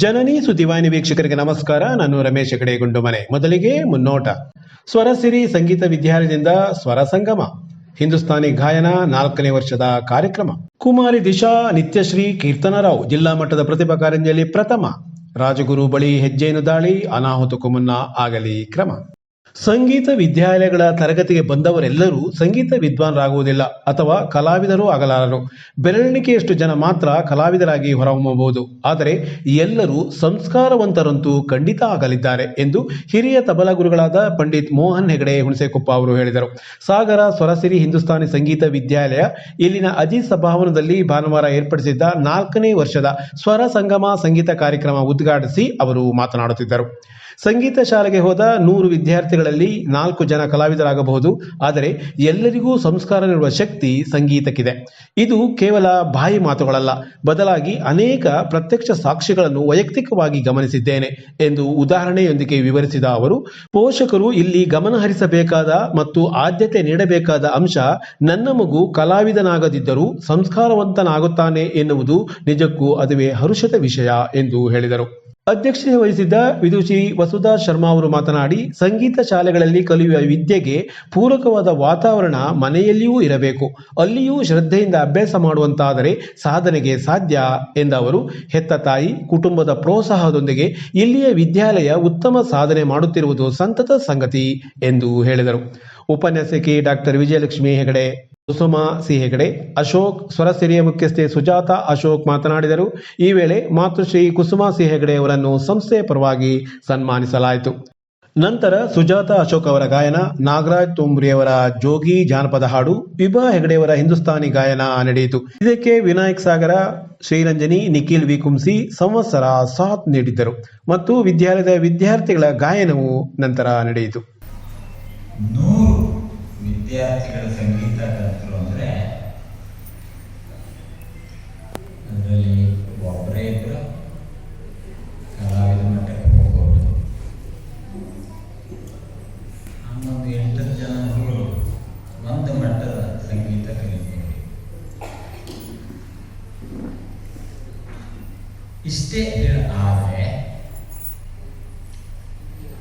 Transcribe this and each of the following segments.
ಜನನಿ ಸುದ್ದಿವಾಹಿನಿ ವೀಕ್ಷಕರಿಗೆ ನಮಸ್ಕಾರ. ನಾನು ರಮೇಶ್ ಹೆಗಡೆ ಗುಂಡುಮನೆ. ಮೊದಲಿಗೆ ಮುನ್ನೋಟ. ಸ್ವರಸಿರಿ ಸಂಗೀತ ವಿದ್ಯಾಲಯದಿಂದ ಸ್ವರ ಸಂಗಮ ಹಿಂದೂಸ್ತಾನಿ ಗಾಯನ 4ನೇ ವರ್ಷದ ಕಾರ್ಯಕ್ರಮ. ಕುಮಾರಿ ದಿಶಾ ನಿತ್ಯಶ್ರೀ ಕೀರ್ತನರಾವ್ ಜಿಲ್ಲಾ ಮಟ್ಟದ ಪ್ರತಿಭಾ ಕಾರಂಜಿಯಲ್ಲಿ ಪ್ರಥಮ. ರಾಜಗುರು ಬಳಿ ಹೆಜ್ಜೆಯನ್ನು ದಾಳಿ, ಅನಾಹುತಕ್ಕೂ ಮುನ್ನ ಆಗಲಿ ಕ್ರಮ. ಸಂಗೀತ ವಿದ್ಯಾಲಯಗಳ ತರಗತಿಗೆ ಬಂದವರೆಲ್ಲರೂ ಸಂಗೀತ ವಿದ್ವಾಂಸರಾಗುವುದಿಲ್ಲ ಅಥವಾ ಕಲಾವಿದರು ಆಗಲಾರರು. ಬೆರಳೆಣಿಕೆಯಷ್ಟು ಜನ ಮಾತ್ರ ಕಲಾವಿದರಾಗಿ ಹೊರಹೊಮ್ಮಬಹುದು. ಆದರೆ ಎಲ್ಲರೂ ಸಂಸ್ಕಾರವಂತರಂತೂ ಖಂಡಿತ ಆಗಲಿದ್ದಾರೆ ಎಂದು ಹಿರಿಯ ತಬಲಾ ಗುರುಗಳಾದ ಪಂಡಿತ್ ಮೋಹನ್ ಹೆಗಡೆ ಹುಣಸೆಕೊಪ್ಪ ಅವರು ಹೇಳಿದರು. ಸಾಗರ ಸ್ವರಸಿರಿ ಹಿಂದೂಸ್ತಾನಿ ಸಂಗೀತ ವಿದ್ಯಾಲಯ ಇಲ್ಲಿನ ಅಜಿತ್ ಸಭಾಭವನದಲ್ಲಿ ಭಾನುವಾರ ಏರ್ಪಡಿಸಿದ್ದ 4ನೇ ವರ್ಷದ ಸ್ವರ ಸಂಗಮ ಸಂಗೀತ ಕಾರ್ಯಕ್ರಮ ಉದ್ಘಾಟಿಸಿ ಅವರು ಮಾತನಾಡುತ್ತಿದ್ದರು. ಸಂಗೀತ ಶಾಲೆಗೆ ಹೋದ 100 ವಿದ್ಯಾರ್ಥಿಗಳಲ್ಲಿ 4 ಜನ ಕಲಾವಿದರಾಗಬಹುದು. ಆದರೆ ಎಲ್ಲರಿಗೂ ಸಂಸ್ಕಾರ ನೀಡುವ ಶಕ್ತಿ ಸಂಗೀತಕ್ಕಿದೆ. ಇದು ಕೇವಲ ಬಾಯಿ ಮಾತುಗಳಲ್ಲ, ಬದಲಾಗಿ ಅನೇಕ ಪ್ರತ್ಯಕ್ಷ ಸಾಕ್ಷಿಗಳನ್ನು ವೈಯಕ್ತಿಕವಾಗಿ ಗಮನಿಸಿದ್ದೇನೆ ಎಂದು ಉದಾಹರಣೆಯೊಂದಿಗೆ ವಿವರಿಸಿದ ಅವರು, ಪೋಷಕರು ಇಲ್ಲಿ ಗಮನಹರಿಸಬೇಕಾದ ಮತ್ತು ಆದ್ಯತೆ ನೀಡಬೇಕಾದ ಅಂಶ, ನನ್ನ ಮಗು ಕಲಾವಿದನಾಗದಿದ್ದರೂ ಸಂಸ್ಕಾರವಂತನಾಗುತ್ತಾನೆ ಎನ್ನುವುದು ನಿಜಕ್ಕೂ ಅದುವೇ ಹರುಷದ ವಿಷಯ ಎಂದು ಹೇಳಿದರು. ಅಧ್ಯಕ್ಷತೆ ವಹಿಸಿದ್ದ ವಿದುಷಿ ವಸುಧಾ ಶರ್ಮಾ ಅವರು ಮಾತನಾಡಿ, ಸಂಗೀತ ಶಾಲೆಗಳಲ್ಲಿ ಕಲಿಯುವ ವಿದ್ಯೆಗೆ ಪೂರಕವಾದ ವಾತಾವರಣ ಮನೆಯಲ್ಲಿಯೂ ಇರಬೇಕು. ಅಲ್ಲಿಯೂ ಶ್ರದ್ಧೆಯಿಂದ ಅಭ್ಯಾಸ ಮಾಡುವಂತಾದರೆ ಸಾಧನೆಗೆ ಸಾಧ್ಯ ಎಂದ ಅವರು, ಹೆತ್ತ ತಾಯಿ ಕುಟುಂಬದ ಪ್ರೋತ್ಸಾಹದೊಂದಿಗೆ ಇಲ್ಲಿಯ ವಿದ್ಯಾಲಯ ಉತ್ತಮ ಸಾಧನೆ ಮಾಡುತ್ತಿರುವುದು ಸಂತತ ಸಂಗತಿ ಎಂದು ಹೇಳಿದರು. ಉಪನ್ಯಾಸಕಿ ಡಾಕ್ಟರ್ ವಿಜಯಲಕ್ಷ್ಮಿ ಹೆಗಡೆ, ಕುಸುಮಾ ಸಿ ಹೆಗಡೆ, ಅಶೋಕ್, ಸ್ವರಸಿರಿಯ ಮುಖ್ಯಸ್ಥೆ ಸುಜಾತ ಅಶೋಕ್ ಮಾತನಾಡಿದರು. ಈ ವೇಳೆ ಮಾತೃಶ್ರೀ ಕುಸುಮಾ ಸಿ ಹೆಗಡೆ ಅವರನ್ನು ಸಂಸ್ಥೆಯ ಪರವಾಗಿ ಸನ್ಮಾನಿಸಲಾಯಿತು. ನಂತರ ಸುಜಾತ ಅಶೋಕ್ ಅವರ ಗಾಯನ, ನಾಗರಾಜ್ ತೋಂಬ್ರಿಯವರ ಜೋಗಿ ಜಾನಪದ ಹಾಡು, ವಿಭಾ ಹೆಗಡೆಯವರ ಹಿಂದೂಸ್ತಾನಿ ಗಾಯನ ನಡೆಯಿತು. ಇದಕ್ಕೆ ವಿನಾಯಕ್ ಸಾಗರ, ಶ್ರೀರಂಜನಿ, ನಿಖಿಲ್ ವಿಕುಂಸಿ ಸಂವತ್ಸರ ಸಾಥ್ ನೀಡಿದ್ದರು ಮತ್ತು ವಿದ್ಯಾಲಯದ ವಿದ್ಯಾರ್ಥಿಗಳ ಗಾಯನವು ನಂತರ ನಡೆಯಿತು. 100 ವಿದ್ಯಾರ್ಥಿಗಳ ಸಂಗೀತ ಕಲಿತರು ಅಂದರೆ ಅದರಲ್ಲಿ ಒಬ್ಬರೇ ಇಬ್ಬರು ಕಲಾವಿದ ಮಟ್ಟಕ್ಕೆ ಹೋಗ್ಬೋದು. ಹನ್ನೊಂದು 8 ಜನರು ಒಂದು ಮಟ್ಟದ ಸಂಗೀತ ಕಲಿಬೋದು. ಇಷ್ಟೇ ಆದರೆ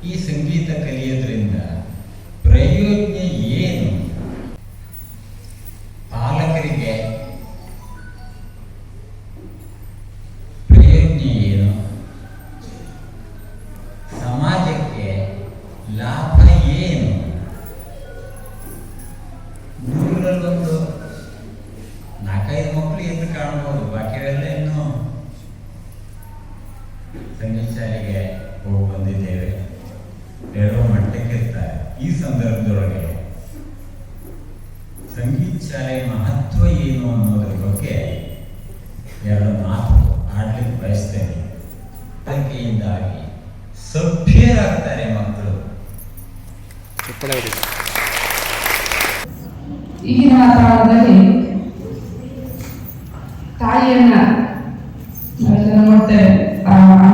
ಈ ಸಂಗೀತ ಕಲಿಯೋದ್ರಿಂದ ಪ್ರಯೋಜನ ಏನು? ಪಾಲಕರಿಗೆ ಪ್ರಯೋಜನ ಏನು? ಸಮಾಜಕ್ಕೆ ಲಾಭ ಏನು? 100ರಲ್ಲೊಂದು 4-5 ಮಕ್ಕಳು ಎದ್ದು ಕಾಣಬಹುದು. ಬಾಕಿಯವರೆಲ್ಲ ಇನ್ನು ಸಂಗೀತ ಶಾಲೆಗೆ ಹೋಗಿ ಬಂದಿದ್ದೇವೆ ಹೇಳುವ ಮಟ್ಟಕ್ಕೆ ಇರ್ತಾರೆ. ಈ ಸಂದರ್ಭದೊಳಗೆ ಸಂಗೀತ ಶಾಲೆಯ ಮಹತ್ವ ಏನು ಅನ್ನೋದ್ರ ಬಗ್ಗೆ 2 ಮಾತು ಆಡ್ಲಿಕ್ಕೆ ಬಯಸ್ತೇನೆ. ಅದಕ್ಕೆಯಿಂದಾಗಿ ಸಭ್ಯರಾಗ್ತಾರೆ ಮಕ್ಕಳು. ಈಗಿನ ವಾತಾವರಣದಲ್ಲಿ ತಾಯಿಯನ್ನ ನೋಡ್ತೇವೆ,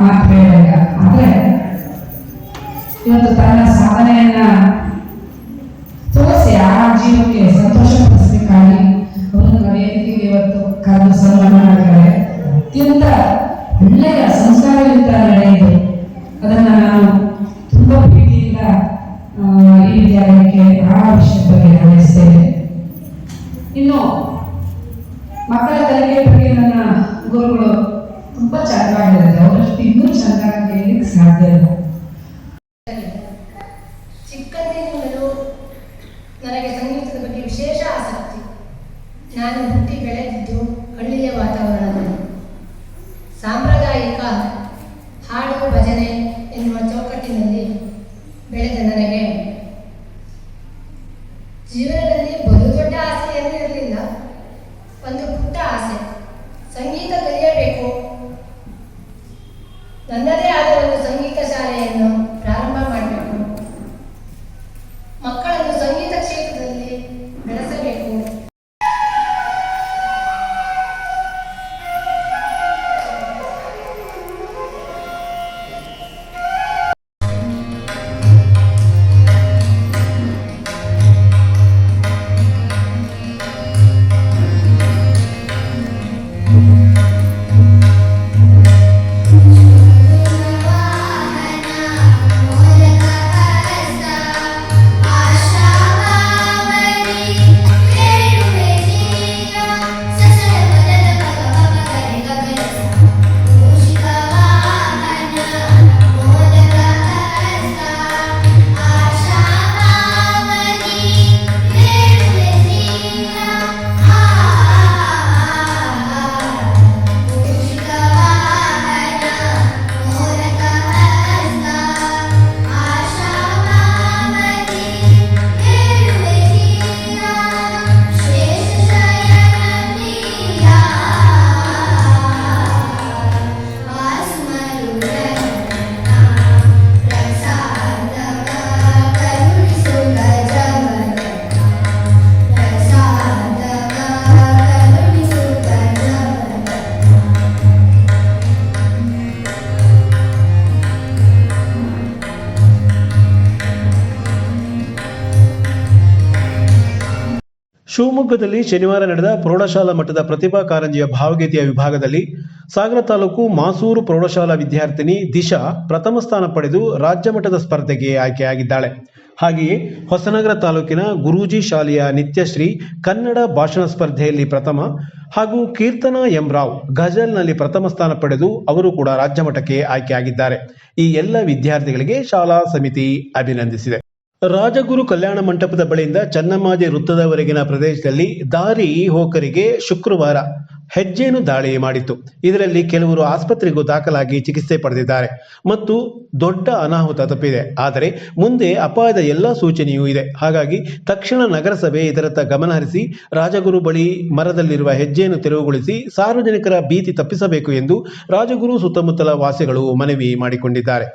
ಮಾತು ಬೇಡ. ಆದ್ರೆ ಇವತ್ತು ತನ್ನ ಸಾಧನೆಯನ್ನ ತೋರಿಸಿ ಆ ಜೀವಕ್ಕೆ ಸಂತೋಷಪಡಿಸಲಿಕ್ಕಾಗಿ ಅವರನ್ನು ವೇದಿಕೆಗೆ ಇವತ್ತು ಕರೆದು ಸನ್ಮಾನ ಮಾಡಿದ್ದಾರೆ. ಅತ್ಯಂತ ಒಳ್ಳೆಯ ಸಂಸ್ಕಾರಯುಕ್ತ ನಡೆಯಿತು. ಅದನ್ನ ನಾನು ತುಂಬಾ ಪ್ರೀತಿಯಿಂದ ಈ ವಿದ್ಯಾಲಯಕ್ಕೆ ಆ ವಿಷಯದ ಬಗ್ಗೆ ಗಮನಿಸ್ತೇನೆ. ಇನ್ನು ಮಕ್ಕಳ ಕಲಿಕೆ ಬಗ್ಗೆ ನನ್ನ ಗುರುಗಳು ತುಂಬಾ ಚೆನ್ನಾಗಿದ್ದಾರೆ. ಅವರಷ್ಟು ಇನ್ನೂ ಚೆನ್ನಾಗಿ ಕೇಳಲಿಕ್ಕೆ ಸಾಧ್ಯ ಇಲ್ಲ. ಚಿಕ್ಕಂದಿನಿಂದಲೂ ನನಗೆ ಸಂಗೀತದ ಬಗ್ಗೆ ವಿಶೇಷ ಆಸಕ್ತಿ. ನಾನು ಹುಟ್ಟಿ ಬೆಳೆದಿದ್ದು ಹಳ್ಳಿಯ ವಾತಾವರಣದಲ್ಲಿ. ಸಾಂಪ್ರದಾಯಿಕ ಹಾಡು ಭಜನೆ ಎನ್ನುವ ಚೌಕಟ್ಟಿನಲ್ಲಿ ಬೆಳೆದ ನನಗೆ ಜೀವನದಲ್ಲಿ ಬಹು ದೊಡ್ಡ ಆಸೆ ಏನೂ ಇರಲಿಲ್ಲ. ಒಂದು ಪುಟ್ಟ ಆಸೆ, ಸಂಗೀತ ಕಲಿಯಬೇಕು, ನನ್ನದೇ ಆದ ಒಂದು ಸಂಗೀತ ಶಾಲೆಯನ್ನು ಪ್ರಾರಂಭ ಮಾಡಬೇಕು, ಮಕ್ಕಳನ್ನು ಸಂಗೀತ ಕ್ಷೇತ್ರದಲ್ಲಿ ಬೆಳೆಸಬೇಕು. ಶಿವಮೊಗ್ಗದಲ್ಲಿ ಶನಿವಾರ ನಡೆದ ಪ್ರೌಢಶಾಲಾ ಮಟ್ಟದ ಪ್ರತಿಭಾ ಕಾರಂಜಿಯ ಭಾವಗೀತೆಯ ವಿಭಾಗದಲ್ಲಿ ಸಾಗರ ತಾಲೂಕು ಮಾಸೂರು ಪ್ರೌಢಶಾಲಾ ವಿದ್ಯಾರ್ಥಿನಿ ದಿಶಾ ಪ್ರಥಮ ಸ್ಥಾನ ಪಡೆದು ರಾಜ್ಯ ಮಟ್ಟದ ಸ್ಪರ್ಧೆಗೆ ಆಯ್ಕೆಯಾಗಿದ್ದಾಳೆ. ಹಾಗೆಯೇ ಹೊಸನಗರ ತಾಲೂಕಿನ ಗುರೂಜಿ ಶಾಲೆಯ ನಿತ್ಯಶ್ರೀ ಕನ್ನಡ ಭಾಷಣ ಸ್ಪರ್ಧೆಯಲ್ಲಿ ಪ್ರಥಮ ಹಾಗೂ ಕೀರ್ತನಾ ಎಂ ರಾವ್ ಗಜಲ್ನಲ್ಲಿ ಪ್ರಥಮ ಸ್ಥಾನ ಪಡೆದು ಅವರು ಕೂಡ ರಾಜ್ಯ ಮಟ್ಟಕ್ಕೆ ಆಯ್ಕೆಯಾಗಿದ್ದಾರೆ. ಈ ಎಲ್ಲ ವಿದ್ಯಾರ್ಥಿಗಳಿಗೆ ಶಾಲಾ ಸಮಿತಿ ಅಭಿನಂದಿಸಿದೆ. ರಾಜಗುರು ಕಲ್ಯಾಣ ಮಂಟಪದ ಬಳಿಯಿಂದ ಚನ್ನಮ್ಮಾಜಿ ವೃತ್ತದವರೆಗಿನ ಪ್ರದೇಶದಲ್ಲಿ ದಾರಿ ಹೋಕರಿಗೆ ಶುಕ್ರವಾರ ಹೆಜ್ಜೇನು ದಾಳಿ ಮಾಡಿತ್ತು. ಇದರಲ್ಲಿ ಕೆಲವರು ಆಸ್ಪತ್ರೆಗೂ ದಾಖಲಾಗಿ ಚಿಕಿತ್ಸೆ ಪಡೆದಿದ್ದಾರೆ ಮತ್ತು ದೊಡ್ಡ ಅನಾಹುತ ತಪ್ಪಿದೆ. ಆದರೆ ಮುಂದೆ ಅಪಾಯದ ಎಲ್ಲ ಸೂಚನೆಯೂ ಇದೆ. ಹಾಗಾಗಿ ತಕ್ಷಣ ನಗರಸಭೆ ಇದರತ್ತ ಗಮನಹರಿಸಿ ರಾಜಗುರು ಬಳಿ ಮರದಲ್ಲಿರುವ ಹೆಜ್ಜೆಯನ್ನು ತೆರವುಗೊಳಿಸಿ ಸಾರ್ವಜನಿಕರ ಭೀತಿ ತಪ್ಪಿಸಬೇಕು ಎಂದು ರಾಜಗುರು ಸುತ್ತಮುತ್ತಲ ವಾಸಿಗಳು ಮನವಿ ಮಾಡಿಕೊಂಡಿದ್ದಾರೆ.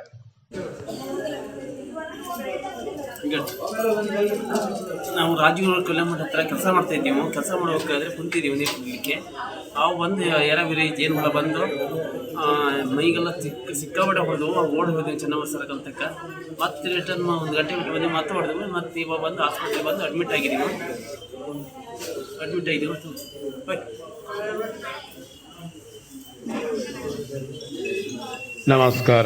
ನಾವು ರಾಜಗುರು ಕಲ್ಯಾಣ ಮಂಟಪ ಹತ್ರ ಕೆಲಸ ಮಾಡ್ತಾ ಇದ್ದೀವಿ. ಕೆಲಸ ಮಾಡಬೇಕಾದ್ರೆ ಕುಂತಿದ್ದೀವಿ ನೀರು ಕುಡಿಲಿಕ್ಕೆ. ಅವು ಬಂದು ಎರವಿರಿ ಜೇನುಹುಳ ಬಂದು ಮೈಗೆಲ್ಲ ಸಿಕ್ಕಾಪಟ್ಟೆ ಹೊಡೆದು ಓಡಿ ಹೋದ್ವಿ ಚೆನ್ನಮ್ಮ ಸರ್ಕಲ್. ಮತ್ತೆ ರಿಟರ್ನ್ 1 ಗಂಟೆ ಬಿಟ್ಟು ಬಂದು ಮತ್ತೆ ಹೊಡೆದ್ವಿ. ಮತ್ತೆ ಇವಾಗ ಬಂದು ಆಸ್ಪತ್ರೆಗೆ ಬಂದು ಅಡ್ಮಿಟ್ ಆಗಿದ್ದೀವಿ. ನಮಸ್ಕಾರ.